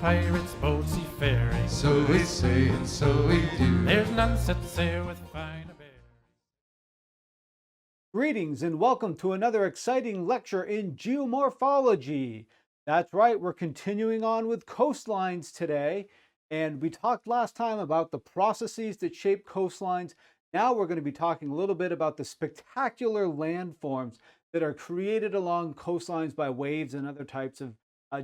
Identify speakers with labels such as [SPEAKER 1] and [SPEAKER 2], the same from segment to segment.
[SPEAKER 1] pirates, boats, seafaring.
[SPEAKER 2] So we say and so we do.
[SPEAKER 1] There's none set sail with finer bears.
[SPEAKER 3] Greetings and welcome to another exciting lecture in geomorphology. That's right, we're continuing on with coastlines today. And we talked last time about the processes that shape coastlines. Now we're going to be talking a little bit about the spectacular landforms that are created along coastlines by waves and other types of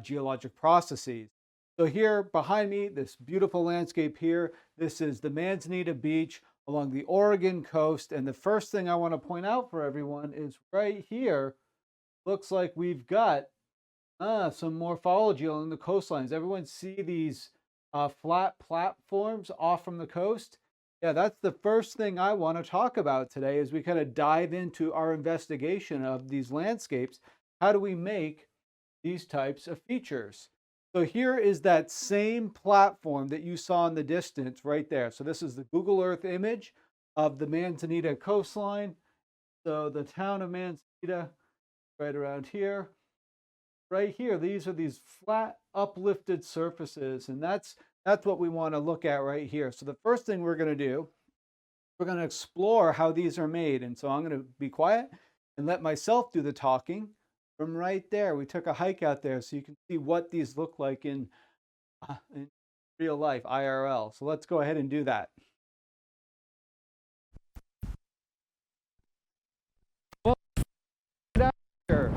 [SPEAKER 3] geologic processes. So here behind me, this beautiful landscape here, this is the Manzanita Beach along the Oregon coast. And the first thing I want to point out for everyone is right here, looks like we've got some morphology along the coastlines. Everyone see these flat platforms off from the coast? Yeah, that's the first thing I want to talk about today as we kind of dive into our investigation of these landscapes. How do we make these types of features? So here is that same platform that you saw in the distance right there. So this is the Google Earth image of the Manzanita coastline. So the town of Manzanita right around here. Right here, these are these flat uplifted surfaces, and that's what we want to look at right here. So the first thing we're going to do, we're going to explore how these are made. And so I'm going to be quiet and let myself do the talking from right there. We took a hike out there so you can see what these look like in real life, IRL. So let's go ahead and do that.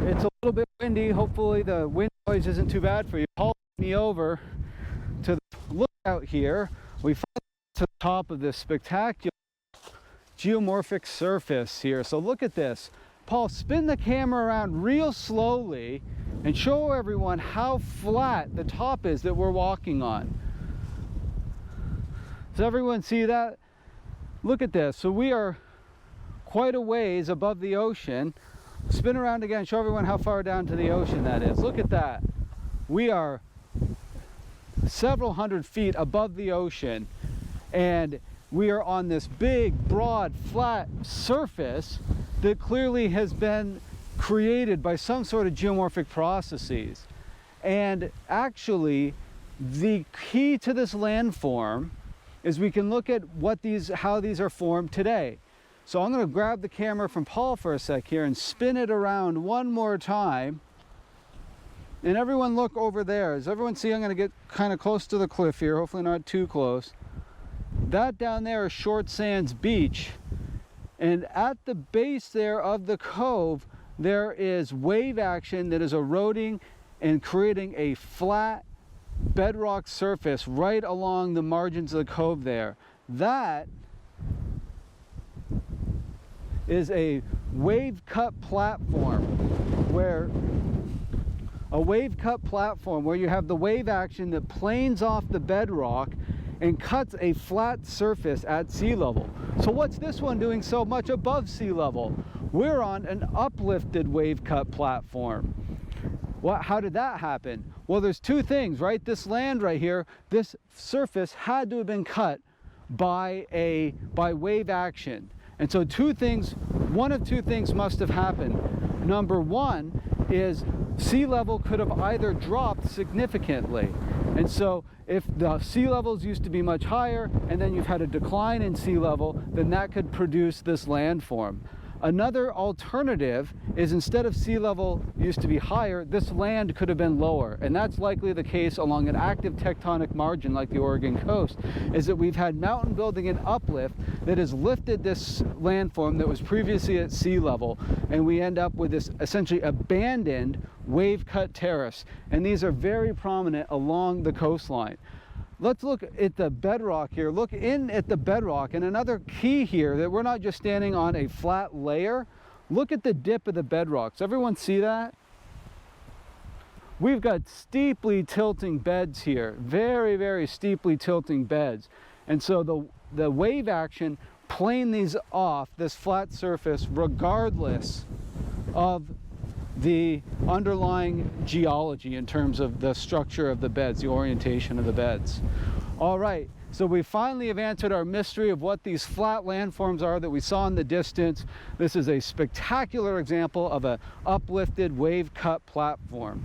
[SPEAKER 3] It's a little bit windy. Hopefully the wind noise isn't too bad for you. Haul me over to the lookout here. We found to the top of this spectacular geomorphic surface here. So look at this. Paul, spin the camera around real slowly and show everyone how flat the top is that we're walking on. Does everyone see that? Look at this. So we are quite a ways above the ocean. Spin around again, show everyone how far down to the ocean that is. Look at that. We are several hundred feet above the ocean, and we are on this big, broad, flat surface that clearly has been created by some sort of geomorphic processes. And actually, the key to this landform is we can look at how these are formed today. So I'm going to grab the camera from Paul for a sec here and spin it around one more time. And everyone look over there. Does everyone see? I'm going to get kind of close to the cliff here, hopefully not too close. That down there is Short Sands Beach. And at the base there of the cove, there is wave action that is eroding and creating a flat bedrock surface right along the margins of the cove there. That is a wave cut platform where you have the wave action that planes off the bedrock and cuts a flat surface at sea level. So what's this one doing so much above sea level? We're on an uplifted wave cut platform. How did that happen? Well, there's two things, right? This land right here, this surface had to have been cut by wave action. And so one of two things must have happened. Number one is sea level could have either dropped significantly. And so if the sea levels used to be much higher and then you've had a decline in sea level, then that could produce this landform. Another alternative is instead of sea level used to be higher, this land could have been lower. And that's likely the case along an active tectonic margin like the Oregon coast, is that we've had mountain building and uplift that has lifted this landform that was previously at sea level. And we end up with this essentially abandoned wave cut terrace. And these are very prominent along the coastline. Let's look at the bedrock here. Look in at the bedrock. And another key here that we're not just standing on a flat layer. Look at the dip of the bedrock. Does everyone see that? We've got steeply tilting beds here. Very, very steeply tilting beds. And so the wave action planed these off this flat surface regardless of the underlying geology in terms of the structure of the beds, the orientation of the beds. All right, so we finally have answered our mystery of what these flat landforms are that we saw in the distance. This is a spectacular example of an uplifted wave cut platform.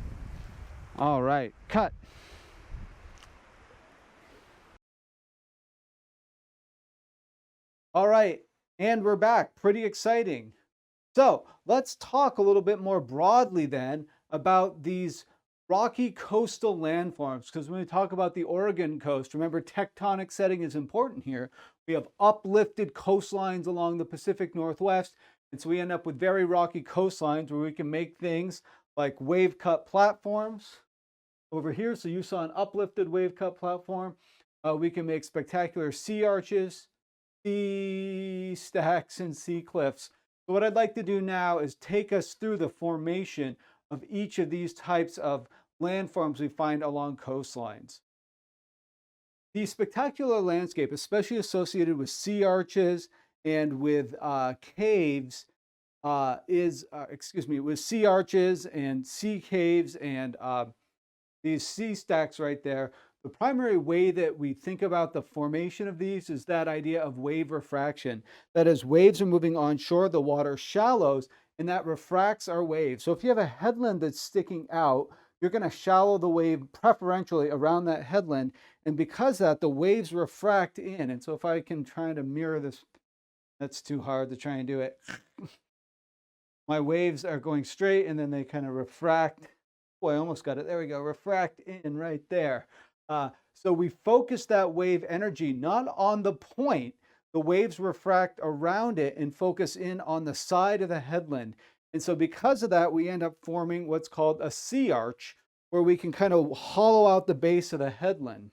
[SPEAKER 3] All right, cut. All right, and we're back. Pretty exciting. So let's talk a little bit more broadly then about these rocky coastal landforms. Because when we talk about the Oregon coast, remember tectonic setting is important here. We have uplifted coastlines along the Pacific Northwest. And so we end up with very rocky coastlines where we can make things like wave cut platforms over here. So you saw an uplifted wave cut platform. We can make spectacular sea arches, sea stacks, and sea cliffs. So what I'd like to do now is take us through the formation of each of these types of landforms we find along coastlines. The spectacular landscape, especially associated with sea arches and with caves, with sea arches and sea caves and these sea stacks right there. The primary way that we think about the formation of these is that idea of wave refraction. That as waves are moving onshore, the water shallows and that refracts our waves. So if you have a headland that's sticking out, you're going to shallow the wave preferentially around that headland. And because of that, the waves refract in. And so if I can try to mirror this, that's too hard to try and do it. My waves are going straight and then they kind of refract. Boy, I almost got it. There we go. Refract in right there. So we focus that wave energy not on the point. The waves refract around it and focus in on the side of the headland. And so because of that, we end up forming what's called a sea arch, where we can kind of hollow out the base of the headland.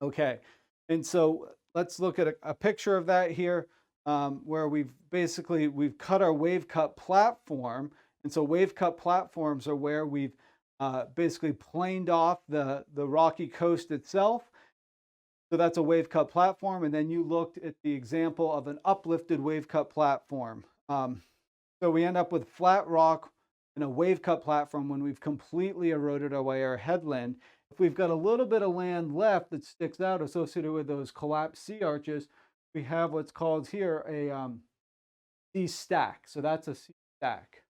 [SPEAKER 3] Okay. And so let's look at a picture of that here, where we've cut our wave cut platform. And so wave cut platforms are where we've basically planed off the rocky coast itself. So that's a wave cut platform. And then you looked at the example of an uplifted wave cut platform. So we end up with flat rock and a wave cut platform when we've completely eroded away our headland. If we've got a little bit of land left that sticks out associated with those collapsed sea arches, we have what's called here a sea stack. So that's a sea stack.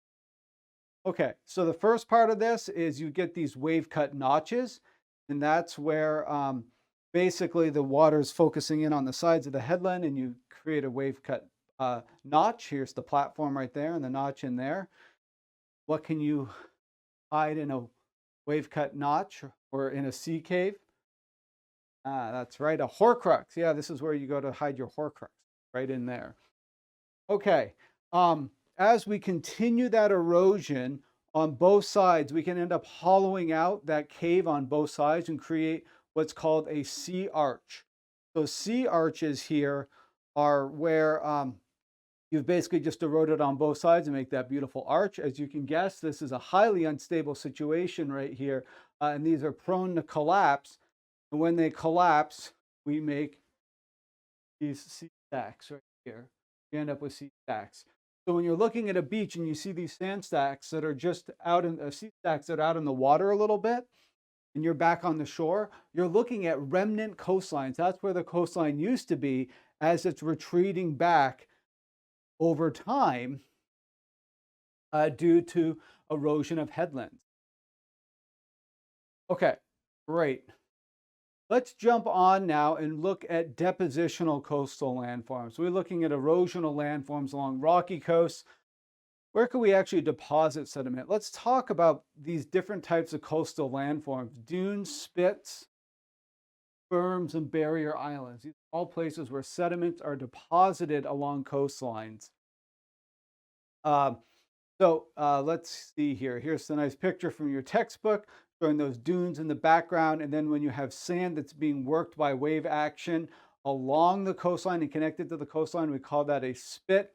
[SPEAKER 3] Okay, so the first part of this is you get these wave cut notches, and that's where basically the water is focusing in on the sides of the headland, and you create a wave cut notch. Here's the platform right there and the notch in there. What can you hide in a wave cut notch or in a sea cave? That's right, a horcrux. Yeah, this is where you go to hide your horcrux, right in there. Okay, as we continue that erosion on both sides, we can end up hollowing out that cave on both sides and create what's called a sea arch. So sea arches here are where you've basically just eroded on both sides and make that beautiful arch. As you can guess, this is a highly unstable situation right here, and these are prone to collapse. And when they collapse, we make these sea stacks right here. You end up with sea stacks. So when you're looking at a beach and you see these sand stacks that are just out in sea stacks that are out in the water a little bit, and you're back on the shore, you're looking at remnant coastlines. That's where the coastline used to be as it's retreating back over time due to erosion of headlands. Okay, great. Let's jump on now and look at depositional coastal landforms. We're looking at erosional landforms along rocky coasts. Where can we actually deposit sediment? Let's talk about these different types of coastal landforms: dunes, spits, berms, and barrier islands. These are all places where sediments are deposited along coastlines. Let's see here. Here's the nice picture from your textbook showing those dunes in the background. And then when you have sand that's being worked by wave action along the coastline and connected to the coastline, we call that a spit.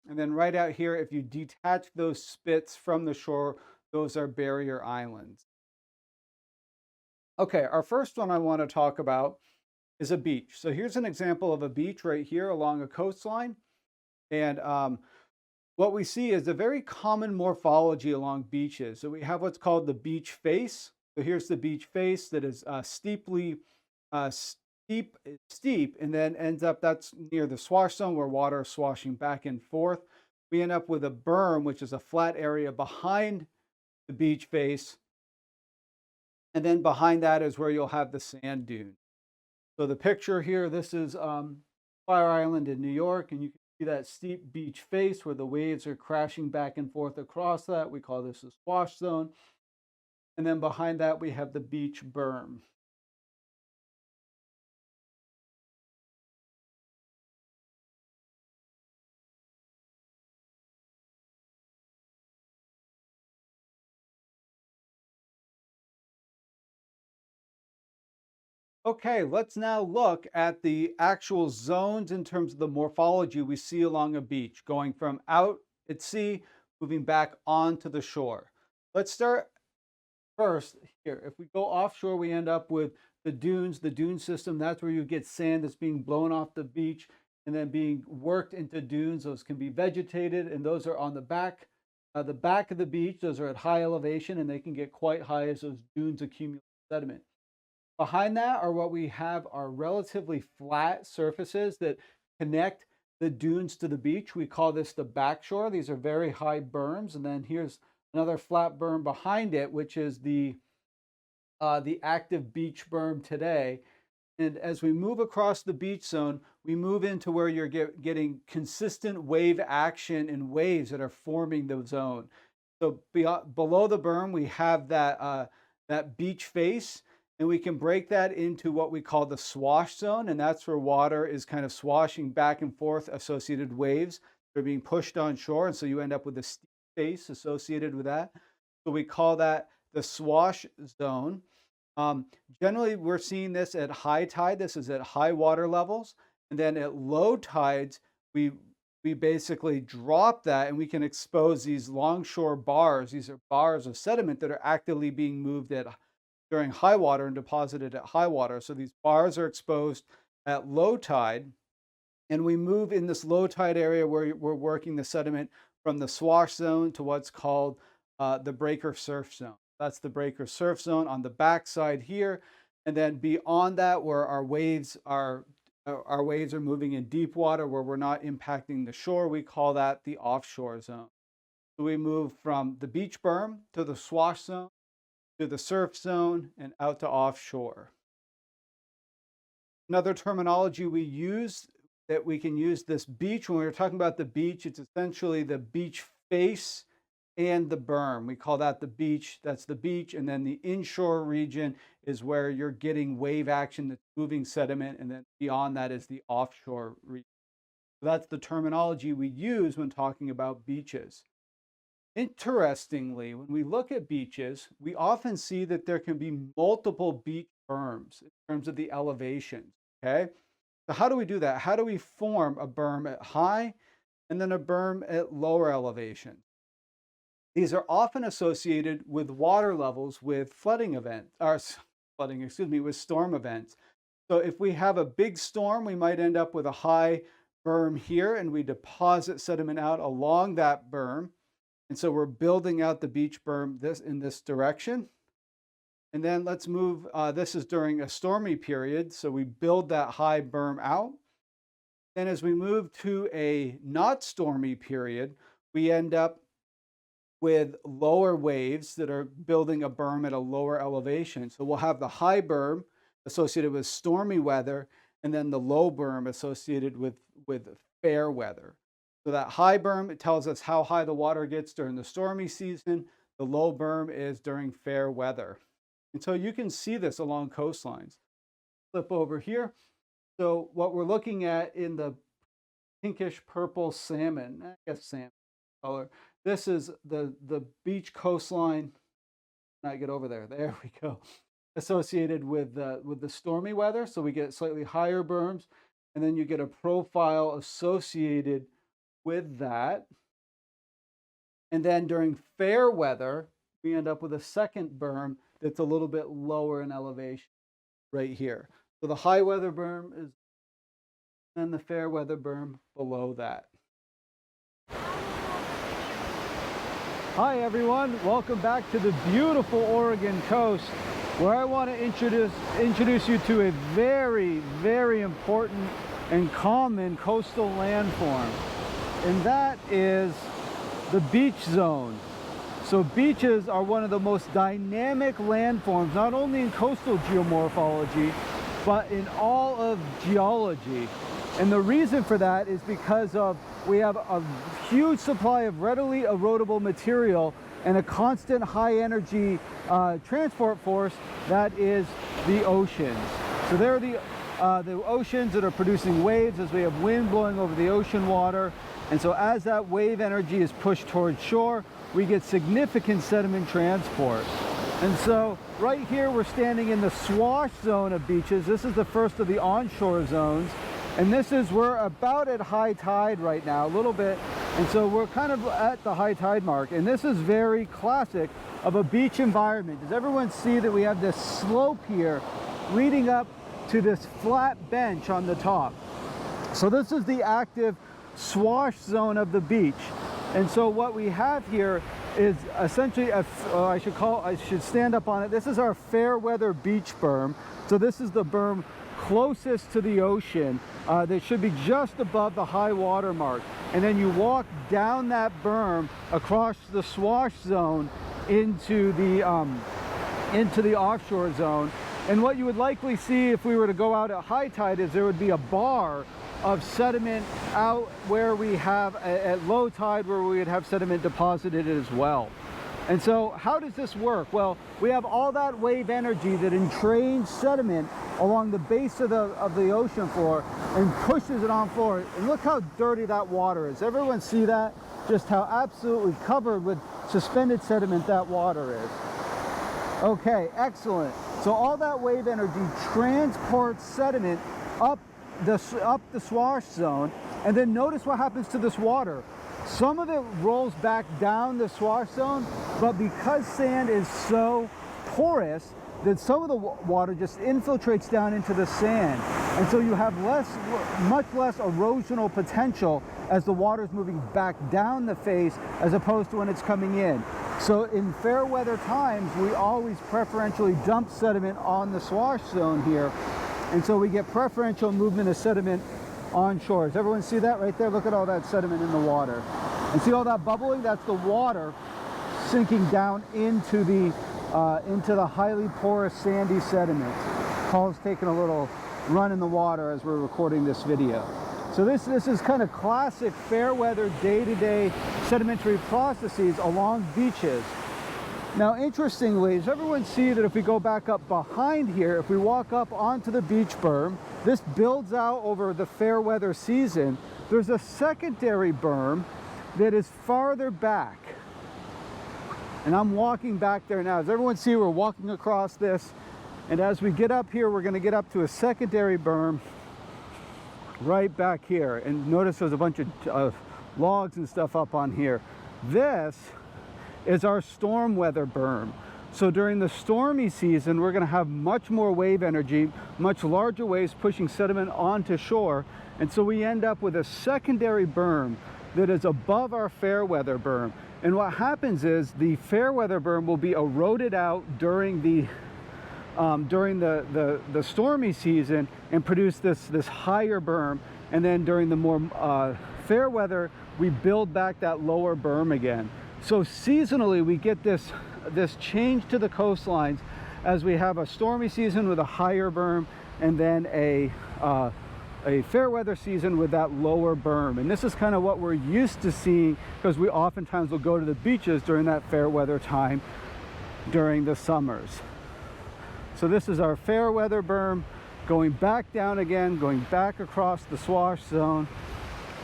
[SPEAKER 3] And then right out here, if you detach those spits from the shore, those are barrier islands. Okay, our first one I want to talk about is a beach. So here's an example of a beach right here along a coastline. And what we see is a very common morphology along beaches. So we have what's called the beach face. So here's the beach face that is steep, and then ends up, that's near the swash zone where water is swashing back and forth. We end up with a berm, which is a flat area behind the beach face. And then behind that is where you'll have the sand dune. So the picture here, this is Fire Island in New York, and you can see that steep beach face where the waves are crashing back and forth across that. We call this a swash zone. And then behind that, we have the beach berm. Okay, let's now look at the actual zones in terms of the morphology we see along a beach, going from out at sea, moving back onto the shore. Let's start first here. If we go offshore, we end up with the dunes, the dune system. That's where you get sand that's being blown off the beach and then being worked into dunes. Those can be vegetated, and those are on the back of the beach. Those are at high elevation, and they can get quite high as those dunes accumulate sediment. Behind that are what we have are relatively flat surfaces that connect the dunes to the beach. We call this the backshore. These are very high berms. And then here's another flat berm behind it, which is the active beach berm today. And as we move across the beach zone, we move into where you're getting consistent wave action and waves that are forming the zone. So below the berm, we have that beach face, and we can break that into what we call the swash zone, and that's where water is kind of swashing back and forth, associated waves that are being pushed on shore, and so you end up with a steep face associated with that. So we call that the swash zone. Generally, we're seeing this at high tide. This is at high water levels, and then at low tides, we basically drop that, and we can expose these longshore bars. These are bars of sediment that are actively being moved during high water and deposited at high water. So these bars are exposed at low tide, and we move in this low tide area where we're working the sediment from the swash zone to what's called the breaker surf zone. That's the breaker surf zone on the backside here. And then beyond that, where our waves are moving in deep water, where we're not impacting the shore, we call that the offshore zone. So we move from the beach berm to the swash zone, to the surf zone, and out to offshore. Another terminology we use that we can use this beach, when we're talking about the beach, it's essentially the beach face and the berm. We call that the beach. That's the beach. And then the inshore region is where you're getting wave action that's moving sediment. And then beyond that is the offshore region. So that's the terminology we use when talking about beaches. Interestingly, when we look at beaches, we often see that there can be multiple beach berms in terms of the elevations. Okay. So how do we do that? How do we form a berm at high and then a berm at lower elevation? These are often associated with water levels with flooding events, or flooding, excuse me, with storm events. So if we have a big storm, we might end up with a high berm here, and we deposit sediment out along that berm. And so we're building out the beach berm in this direction. And then let's move, this is during a stormy period. So we build that high berm out. Then as we move to a not stormy period, we end up with lower waves that are building a berm at a lower elevation. So we'll have the high berm associated with stormy weather, and then the low berm associated with fair weather. So that high berm, it tells us how high the water gets during the stormy season. The low berm is during fair weather. And so you can see this along coastlines. Flip over here. So what we're looking at in the pinkish purple salmon, I guess salmon color, this is the beach coastline. I get over there. There we go. Associated with the stormy weather. So we get slightly higher berms, and then you get a profile associated with that. And then during fair weather, we end up with a second berm that's a little bit lower in elevation right here. So the high weather berm is, and the fair weather berm below that. Hi everyone, welcome back to the beautiful Oregon coast, where I want to introduce you to a very, very important and common coastal landform, and that is the beach zone. So beaches are one of the most dynamic landforms, not only in coastal geomorphology, but in all of geology. And the reason for that is because we have a huge supply of readily erodible material and a constant high energy transport force that is the oceans. So there are the oceans that are producing waves as we have wind blowing over the ocean water. And so as that wave energy is pushed towards shore, we get significant sediment transport. And so right here we're standing in the swash zone of beaches. This is the first of the onshore zones. And we're about at high tide right now, a little bit. And so we're kind of at the high tide mark. And this is very classic of a beach environment. Does everyone see that we have this slope here leading up to this flat bench on the top? So this is the active swash zone of the beach. And so what we have here is essentially, I should stand up on it. This is our fair weather beach berm. So this is the berm closest to the ocean that should be just above the high water mark. And then you walk down that berm across the swash zone into the offshore zone. And what you would likely see if we were to go out at high tide is there would be a bar of sediment out where we have at low tide, where we would have sediment deposited as well. And so how does this work? Well, we have all that wave energy that entrains sediment along the base of the ocean floor and pushes it on floor. And look how dirty that water is. Everyone see that? Just how absolutely covered with suspended sediment that water is. Okay, excellent. So all that wave energy transports sediment up the swash zone, and then notice what happens to this water. Some of it rolls back down the swash zone, but because sand is so porous, that some of the water just infiltrates down into the sand. And so you have much less erosional potential as the water is moving back down the face as opposed to when it's coming in. So in fair weather times, we always preferentially dump sediment on the swash zone here. And so we get preferential movement of sediment on shore. Does everyone see that right there? Look at all that sediment in the water. And see all that bubbling? That's the water sinking down into the highly porous sandy sediment. Paul's taking a little run in the water as we're recording this video. So this is kind of classic fair weather day-to-day sedimentary processes along beaches. Now, interestingly, does everyone see that if we go back up behind here, if we walk up onto the beach berm, this builds out over the fair weather season. There's a secondary berm that is farther back. And I'm walking back there now. Does everyone see we're walking across this? And as we get up here, we're going to get up to a secondary berm right back here. And notice there's a bunch of logs and stuff up on here. This is our storm weather berm. So during the stormy season, we're going to have much more wave energy, much larger waves pushing sediment onto shore. And so we end up with a secondary berm that is above our fair weather berm. And what happens is the fair weather berm will be eroded out during the stormy season and produce this higher berm. And then during the more fair weather, we build back that lower berm again. So seasonally, we get this change to the coastlines as we have a stormy season with a higher berm, and then a fair weather season with that lower berm. And this is kind of what we're used to seeing, because we oftentimes will go to the beaches during that fair weather time during the summers. So this is our fair weather berm going back down again, going back across the swash zone,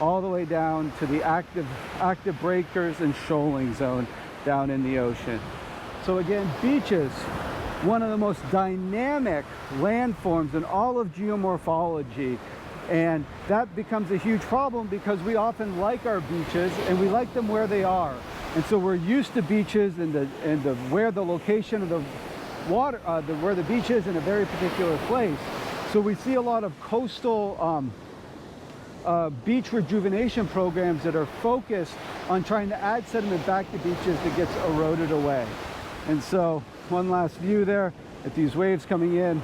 [SPEAKER 3] all the way down to the active breakers and shoaling zone down in the ocean. So again, beaches, one of the most dynamic landforms in all of geomorphology. And that becomes a huge problem because we often like our beaches and we like them where they are. And so we're used to beaches and where the location of the water, where the beach is in a very particular place. So we see a lot of coastal beach rejuvenation programs that are focused on trying to add sediment back to beaches that gets eroded away. And so one last view there at these waves coming in.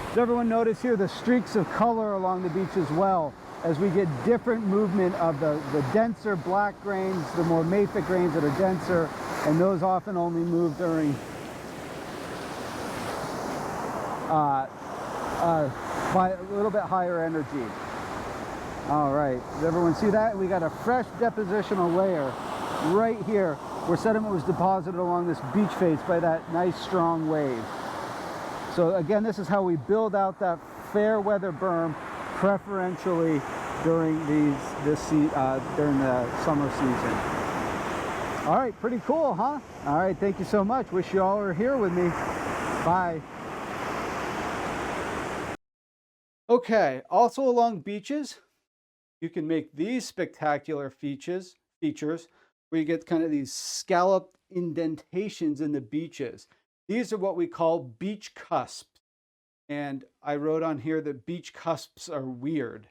[SPEAKER 3] Does everyone notice here the streaks of color along the beach as well, as we get different movement of the denser black grains, the more mafic grains that are denser, and those often only move during by a little bit higher energy. All right, does everyone see that? We got a fresh depositional layer right here where sediment was deposited along this beach face by that nice strong wave. So again, this is how we build out that fair weather berm, preferentially during during the summer season. All right, pretty cool, huh? All right, thank you so much. Wish you all were here with me. Bye. Okay, also along beaches, you can make these spectacular features where you get kind of these scalloped indentations in the beaches. These are what we call beach cusps. And I wrote on here that beach cusps are weird.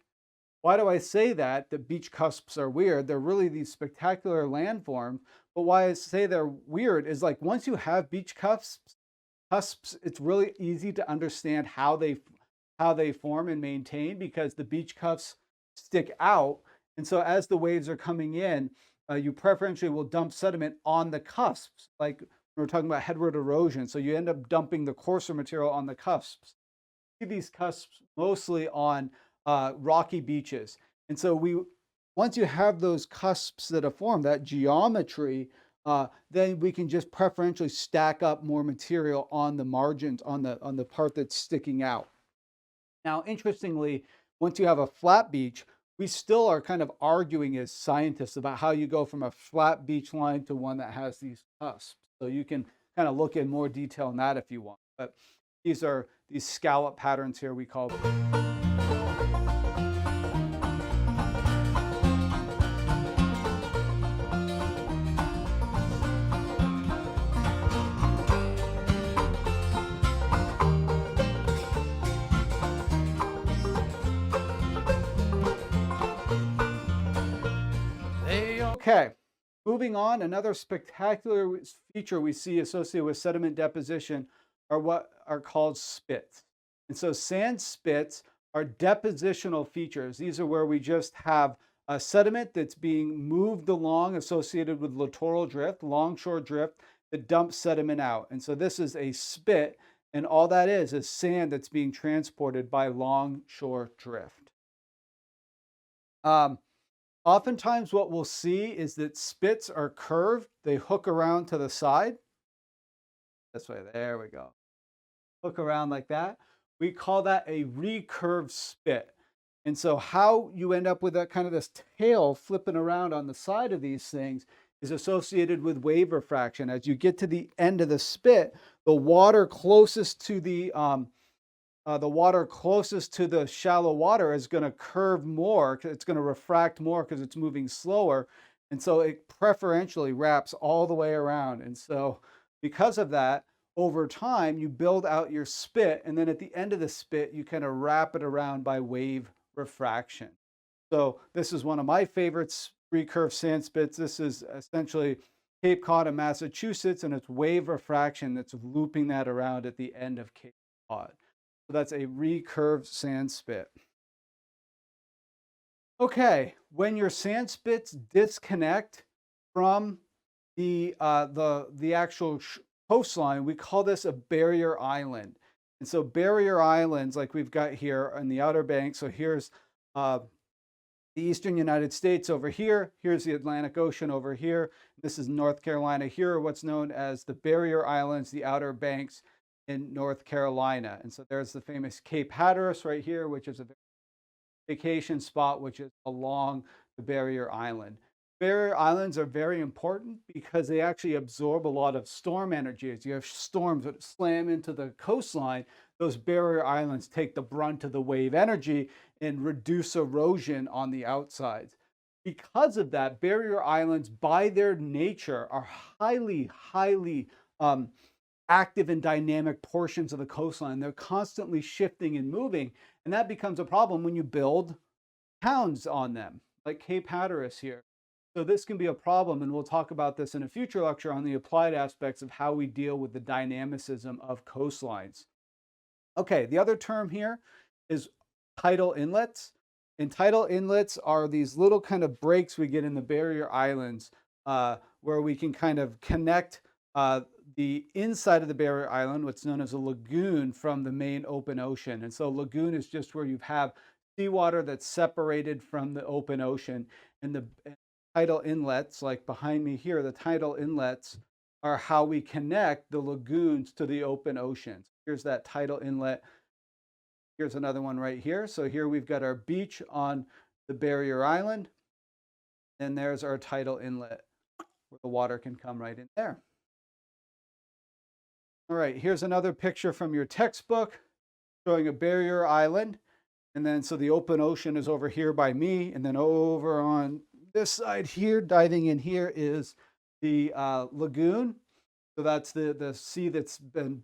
[SPEAKER 3] Why do I say that? The beach cusps are weird. They're really these spectacular landforms. But why I say they're weird is like once you have beach cusps, it's really easy to understand how they form and maintain because the beach cusps stick out. And so as the waves are coming in, you preferentially will dump sediment on the cusps, like we're talking about headward erosion. So you end up dumping the coarser material on the cusps. You see these cusps mostly on rocky beaches. And so once you have those cusps that have formed, that geometry, then we can just preferentially stack up more material on the margins, on the part that's sticking out. Now, interestingly, once you have a flat beach, we still are kind of arguing as scientists about how you go from a flat beach line to one that has these cusps. So you can kind of look in more detail on that if you want. But these are these scallop patterns here we call them. Okay, moving on, another spectacular feature we see associated with sediment deposition are what are called spits. And so sand spits are depositional features. These are where we just have a sediment that's being moved along associated with littoral drift, longshore drift that dumps sediment out. And so this is a spit, and all that is sand that's being transported by longshore drift. Oftentimes what we'll see is that spits are curved. They hook around to the side. This way, there we go. Hook around like that. We call that a recurved spit. And so how you end up with that kind of this tail flipping around on the side of these things is associated with wave refraction. As you get to the end of the spit, the water closest to the shallow water is going to curve more. It's going to refract more because it's moving slower. And so it preferentially wraps all the way around. And so because of that, over time, you build out your spit. And then at the end of the spit, you kind of wrap it around by wave refraction. So this is one of my favorites, recurved sand spits. This is essentially Cape Cod in Massachusetts, and it's wave refraction that's looping that around at the end of Cape Cod. So that's a recurved sand spit. Okay, when your sand spits disconnect from the actual coastline, we call this a barrier island. And so barrier islands, like we've got here on the Outer Banks. So here's the eastern United States over here. Here's the Atlantic Ocean over here. This is North Carolina. Here are what's known as the barrier islands, the Outer Banks in North Carolina. And so there's the famous Cape Hatteras right here, which is a vacation spot, which is along the barrier island. Barrier islands are very important because they actually absorb a lot of storm energy. As you have storms that slam into the coastline, those barrier islands take the brunt of the wave energy and reduce erosion on the outsides. Because of that, barrier islands, by their nature, are highly active and dynamic portions of the coastline. They're constantly shifting and moving, and that becomes a problem when you build towns on them, like Cape Hatteras here. So this can be a problem, and we'll talk about this in a future lecture on the applied aspects of how we deal with the dynamicism of coastlines. Okay, the other term here is tidal inlets. And tidal inlets are these little kind of breaks we get in the barrier islands where we can kind of connect the inside of the barrier island, what's known as a lagoon, from the main open ocean. And so lagoon is just where you have seawater that's separated from the open ocean. And the tidal inlets, like behind me here, the tidal inlets are how we connect the lagoons to the open oceans. Here's that tidal inlet. Here's another one right here. So here we've got our beach on the barrier island, and there's our tidal inlet where the water can come right in there. All right, here's another picture from your textbook showing a barrier island. And then so the open ocean is over here by me, and then over on this side here, diving in here, is the lagoon. So that's the sea that's been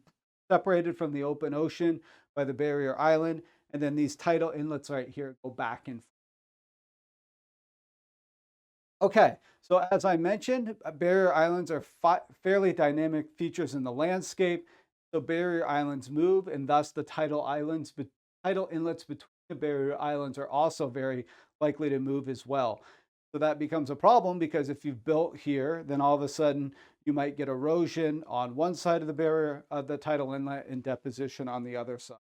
[SPEAKER 3] separated from the open ocean by the barrier island. And then these tidal inlets right here go back and forth. Okay, so as I mentioned, barrier islands are fairly dynamic features in the landscape. So barrier islands move, and thus the tidal inlets between the barrier islands are also very likely to move as well. So that becomes a problem because if you've built here, then all of a sudden you might get erosion on one side of the barrier of the tidal inlet and deposition on the other side.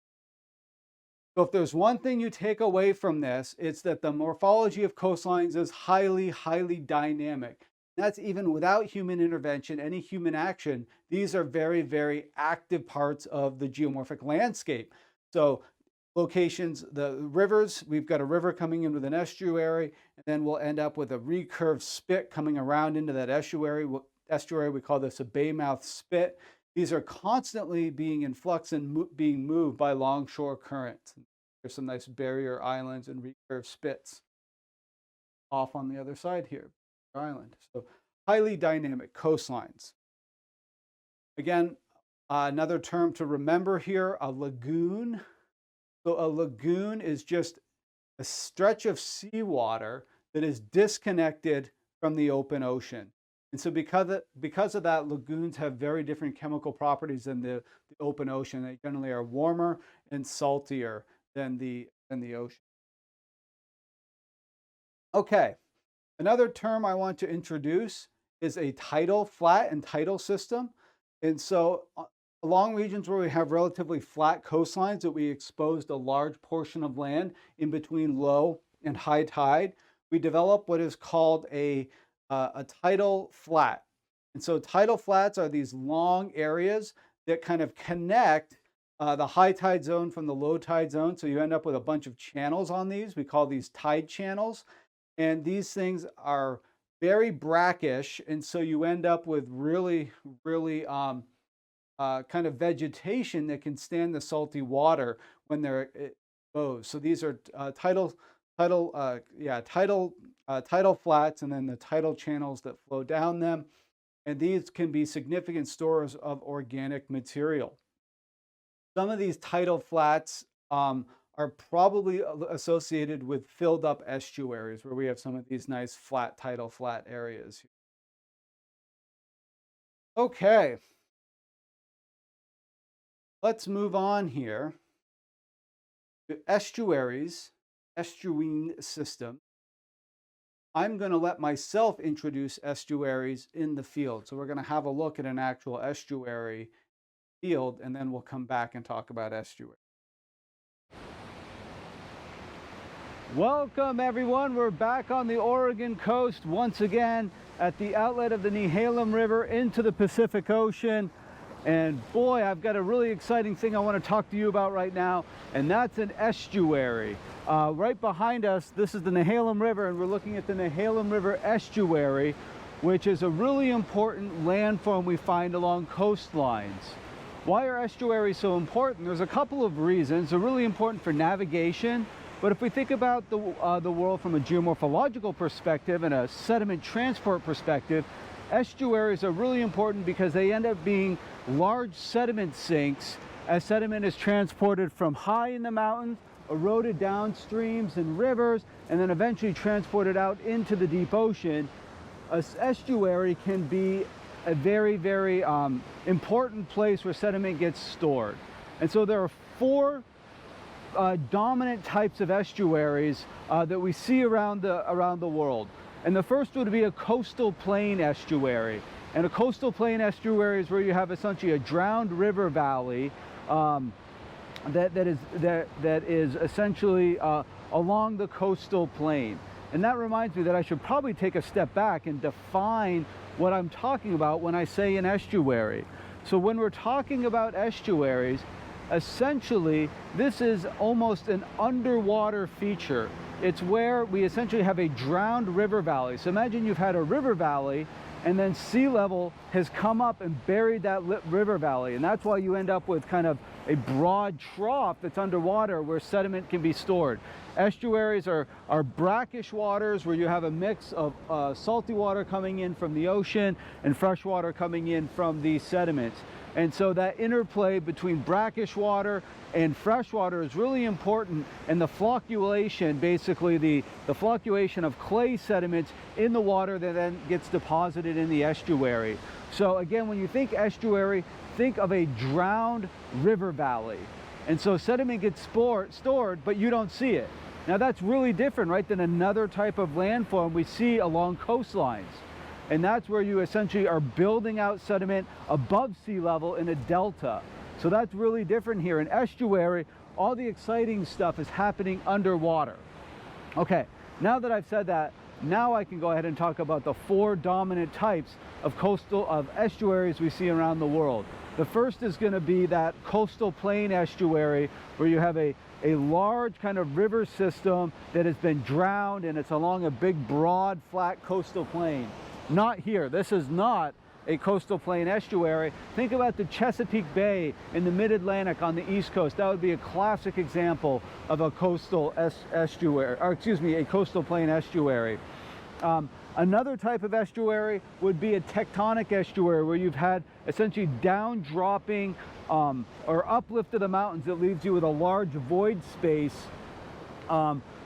[SPEAKER 3] So if there's one thing you take away from this, it's that the morphology of coastlines is highly, highly dynamic. That's even without human intervention, any human action. These are very, very active parts of the geomorphic landscape. So locations, the rivers, we've got a river coming in with an estuary, and then we'll end up with a recurved spit coming around into that estuary. We call this a baymouth spit. These are constantly being in flux and being moved by longshore currents. There's some nice barrier islands and recurved spits off on the other side here, island. So highly dynamic coastlines. Again, another term to remember here, a lagoon. So a lagoon is just a stretch of seawater that is disconnected from the open ocean. And so because of that, lagoons have very different chemical properties than the open ocean. They generally are warmer and saltier than the ocean. Okay, another term I want to introduce is a tidal flat and tidal system. And so along regions where we have relatively flat coastlines that we exposed a large portion of land in between low and high tide, we develop what is called a tidal flat. And so tidal flats are these long areas that kind of connect the high tide zone from the low tide zone. So you end up with a bunch of channels on these. We call these tide channels. And these things are very brackish. And so you end up with really, really kind of vegetation that can stand the salty water when they're exposed. So these are tidal flats, and then the tidal channels that flow down them. And these can be significant stores of organic material. Some of these tidal flats are probably associated with filled up estuaries where we have some of these nice flat tidal flat areas. Okay. Let's move on here. The estuaries, estuarine system. I'm going to let myself introduce estuaries in the field. So we're going to have a look at an actual estuary field, and then we'll come back and talk about estuary. Welcome everyone. We're back on the Oregon coast once again at the outlet of the Nehalem River into the Pacific Ocean. And boy, I've got a really exciting thing I want to talk to you about right now, and that's an estuary. Right behind us, this is the Nehalem River, and we're looking at the Nehalem River estuary, which is a really important landform we find along coastlines. Why are estuaries so important? There's a couple of reasons. They're really important for navigation, but if we think about the world from a geomorphological perspective and a sediment transport perspective, estuaries are really important because they end up being large sediment sinks as sediment is transported from high in the mountains, eroded down streams and rivers, and then eventually transported out into the deep ocean. An estuary can be a very, very important place where sediment gets stored. And so there are four dominant types of estuaries that we see around the world. And the first would be a coastal plain estuary. And a coastal plain estuary is where you have essentially a drowned river valley that is essentially along the coastal plain. And that reminds me that I should probably take a step back and define what I'm talking about when I say an estuary. So when we're talking about estuaries, essentially this is almost an underwater feature. It's where we essentially have a drowned river valley. So imagine you've had a river valley and then sea level has come up and buried that river valley. And that's why you end up with kind of a broad trough that's underwater where sediment can be stored. Estuaries are brackish waters where you have a mix of salty water coming in from the ocean and fresh water coming in from the sediments. And so that interplay between brackish water and fresh water is really important, and the flocculation, basically the flocculation of clay sediments in the water that then gets deposited in the estuary. So again, when you think estuary, think of a drowned river valley. And so sediment gets stored, but you don't see it. Now that's really different, right, than another type of landform we see along coastlines. And that's where you essentially are building out sediment above sea level in a delta. So that's really different here. In estuary, all the exciting stuff is happening underwater. Okay, now that I've said that, now I can go ahead and talk about the 4 dominant types of estuaries we see around the world. The first is going to be that coastal plain estuary, where you have a large kind of river system that has been drowned and it's along a big, broad, flat coastal plain. Not here. This is not a coastal plain estuary. Think about the Chesapeake Bay in the mid-Atlantic on the East Coast. That would be a classic example of a coastal estuary, or excuse me, a coastal plain estuary. Another type of estuary would be a tectonic estuary, where you've had essentially down dropping or uplift of the mountains that leaves you with a large void space,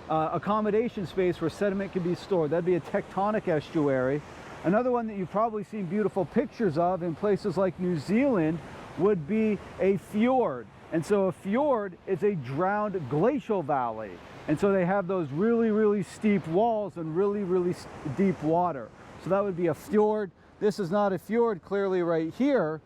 [SPEAKER 3] accommodation space where sediment can be stored. That'd be a tectonic estuary. Another one that you've probably seen beautiful pictures of in places like New Zealand would be a fjord. And so a fjord is a drowned glacial valley. And so they have those really, really steep walls and really, really deep water. So that would be a fjord. This is not a fjord clearly right here.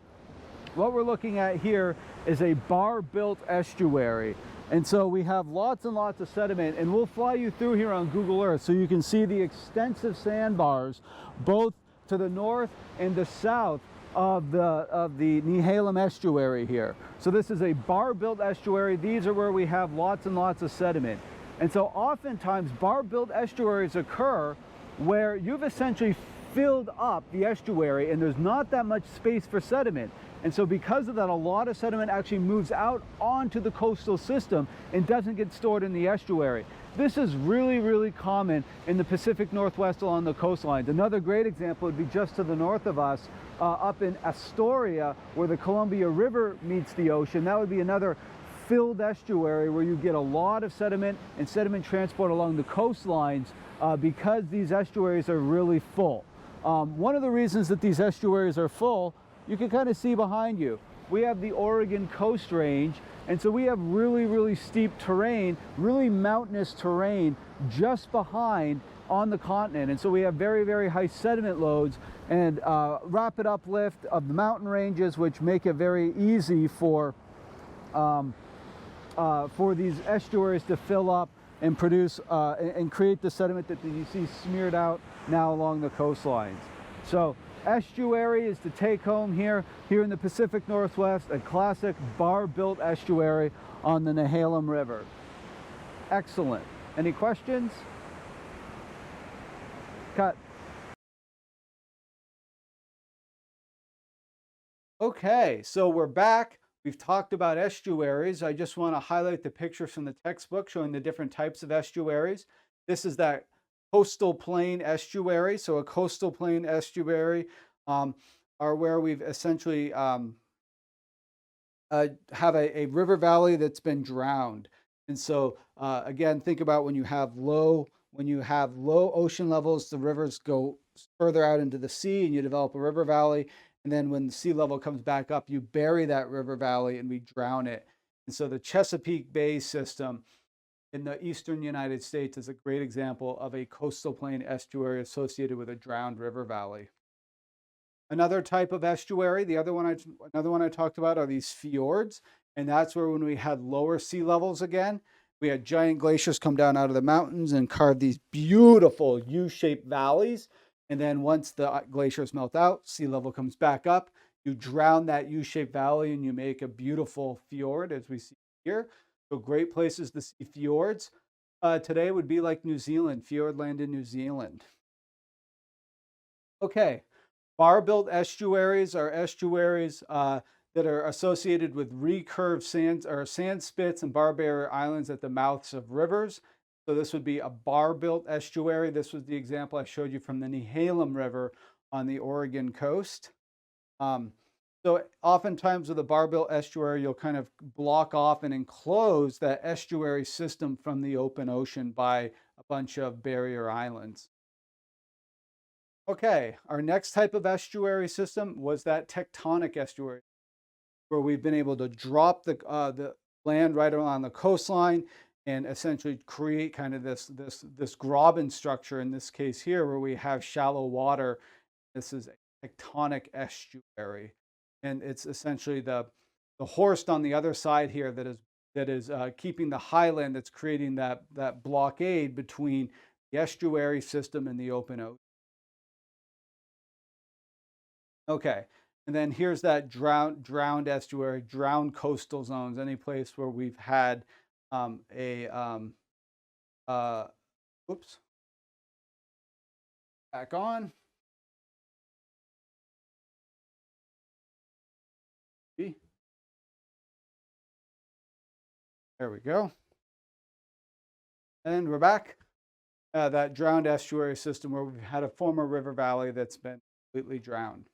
[SPEAKER 3] What we're looking at here is a bar-built estuary. And so we have lots and lots of sediment, and we'll fly you through here on Google Earth so you can see the extensive sandbars both to the north and the south of the Nehalem estuary here. So this is a bar-built estuary. These are where we have lots and lots of sediment. And so oftentimes bar-built estuaries occur where you've essentially filled up the estuary and there's not that much space for sediment. And so because of that, a lot of sediment actually moves out onto the coastal system and doesn't get stored in the estuary. This is really, really common in the Pacific Northwest along the coastlines. Another great example would be just to the north of us, up in Astoria, where the Columbia River meets the ocean. That would be another filled estuary where you get a lot of sediment and sediment transport along the coastlines because these estuaries are really full. One of the reasons that these estuaries are full, you can kind of see behind you. We have the Oregon Coast Range, and so we have really, really steep terrain, really mountainous terrain just behind on the continent. And so we have very, very high sediment loads and rapid uplift of the mountain ranges, which make it very easy for these estuaries to fill up and produce and create the sediment that you see smeared out now along the coastlines. So estuary is the take home here in the Pacific Northwest, a classic bar-built estuary on the Nehalem River. Excellent. Any questions? Cut. Okay, so we're back. We've talked about estuaries. I just want to highlight the pictures from the textbook showing the different types of estuaries. This is that coastal plain estuary. So a coastal plain estuary are where we've essentially have a river valley that's been drowned. And so again, think about when you have low ocean levels, the rivers go further out into the sea and you develop a river valley. And then when the sea level comes back up, you bury that river valley and we drown it. And so the Chesapeake Bay system in the eastern United States is a great example of a coastal plain estuary associated with a drowned river valley. Another type of estuary, another one I talked about are these fjords. And that's where when we had lower sea levels again, we had giant glaciers come down out of the mountains and carve these beautiful U-shaped valleys. And then once the glaciers melt out, sea level comes back up. You drown that U-shaped valley and you make a beautiful fjord, as we see here. So great places to see fjords. Today would be like New Zealand, Fiordland in New Zealand. Okay, bar-built estuaries are estuaries that are associated with recurved sands or sand spits and bar barrier islands at the mouths of rivers. So this would be a bar-built estuary. This was the example I showed you from the Nehalem River on the Oregon coast. So oftentimes with a bar-built estuary, you'll kind of block off and enclose that estuary system from the open ocean by a bunch of barrier islands. Okay, our next type of estuary system was that tectonic estuary, where we've been able to drop the land right along the coastline and essentially create kind of this graben structure in this case here, where we have shallow water. This is a tectonic estuary, and it's essentially the horst on the other side here that is keeping the highland that's creating that blockade between the estuary system and the open ocean. Okay, and then here's that drowned estuary, drowned coastal zones, any place where we've had a oops, back on. There we go. And we're back. That drowned estuary system where we've had a former river valley that's been completely drowned.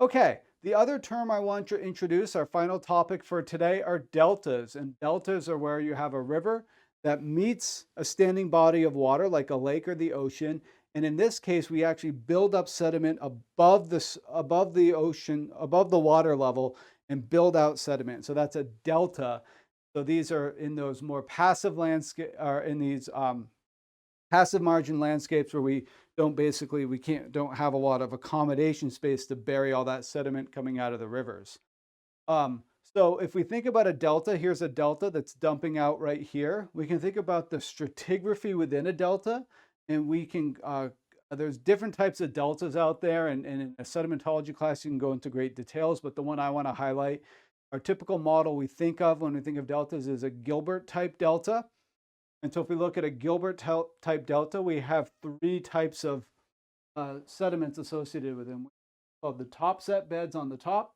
[SPEAKER 3] Okay, the other term I want to introduce, our final topic for today, are deltas. And deltas are where you have a river that meets a standing body of water like a lake or the ocean. And in this case, we actually build up sediment above the ocean, above the water level, and build out sediment. So that's a delta. So these are in those more passive landscape, or in these passive margin landscapes where we don't have a lot of accommodation space to bury all that sediment coming out of the rivers. So if we think about a delta, here's a delta that's dumping out right here. We can think about the stratigraphy within a delta, and we can there's different types of deltas out there, and in a sedimentology class you can go into great details, but the one I want to highlight, our typical model we think of when we think of deltas is a Gilbert type delta. And so if we look at a Gilbert type delta, we have three types of sediments associated with them. Called the top set beds on the top,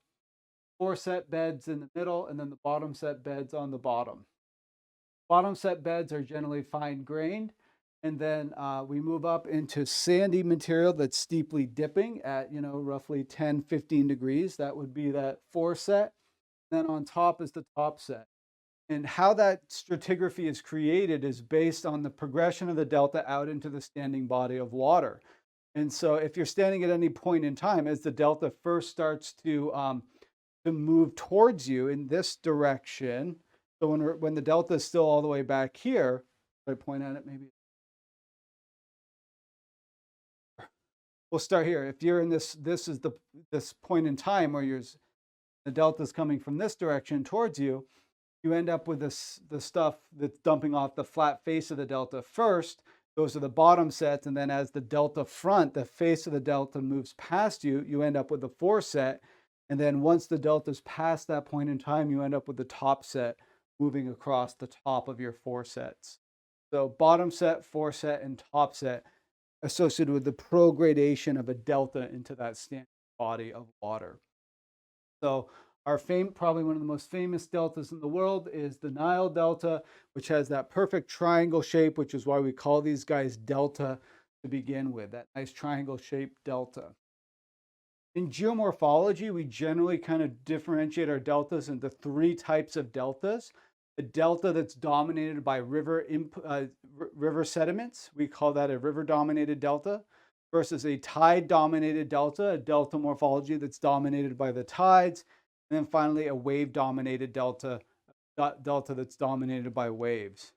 [SPEAKER 3] foreset beds in the middle, and then the bottom set beds on the bottom. Bottom set beds are generally fine grained, and then we move up into sandy material that's steeply dipping at roughly 10-15 degrees. That would be that foreset. Then on top is the top set. And how that stratigraphy is created is based on the progression of the delta out into the standing body of water. And so if you're standing at any point in time, as the delta first starts to move towards you in this direction, so when the delta is still all the way back here, if I point at it maybe. We'll start here. If you're in this is this point in time where the delta is coming from this direction towards you, you end up with the stuff that's dumping off the flat face of the delta first. Those are the bottom sets, and then as the delta front, the face of the delta moves past you, you end up with the foreset. And then once the delta's past that point in time, you end up with the top set moving across the top of your foresets. So bottom set, foreset, and top set associated with the progradation of a delta into that standing body of water. So probably one of the most famous deltas in the world is the Nile Delta, which has that perfect triangle shape, which is why we call these guys delta to begin with, that nice triangle shaped delta. In geomorphology, we generally kind of differentiate our deltas into three types of deltas. A delta that's dominated by river sediments, we call that a river-dominated delta, versus a tide-dominated delta, a delta morphology that's dominated by the tides, and then finally a wave-dominated delta that's dominated by waves.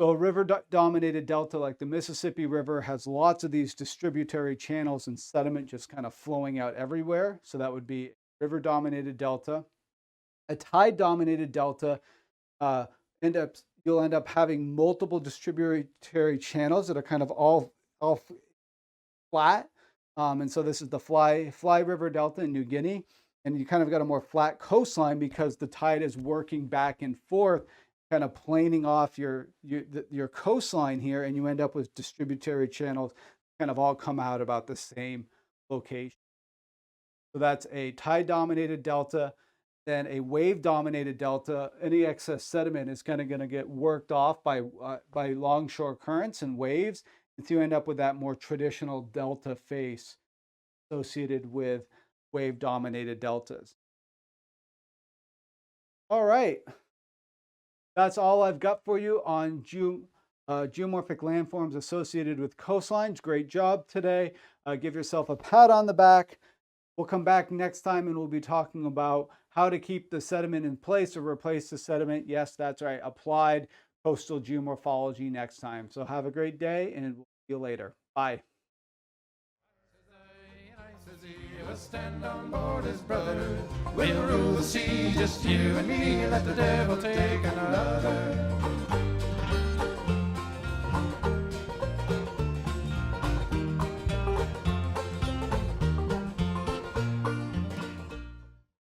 [SPEAKER 3] So a river-dominated delta like the Mississippi River has lots of these distributary channels and sediment just kind of flowing out everywhere. So that would be river-dominated delta. A tide-dominated delta, end up you'll end up having multiple distributary channels that are kind of all flat. And so this is the Fly River Delta in New Guinea. And you kind of got a more flat coastline because the tide is working back and forth, kind of planing off your coastline here, and you end up with distributary channels kind of all come out about the same location. So that's a tide-dominated delta. Then a wave-dominated delta, any excess sediment is kind of going to get worked off by longshore currents and waves, and so you end up with that more traditional delta face associated with wave-dominated deltas. All right, that's all I've got for you on geomorphic landforms associated with coastlines. Great job today. Give yourself a pat on the back. We'll come back next time and we'll be talking about how to keep the sediment in place or replace the sediment. Yes, that's right. Applied coastal geomorphology next time. So have a great day and we'll see you later. Bye.
[SPEAKER 1] We'll stand on board as brothers. We'll rule the sea, just you and me. Let the devil take another.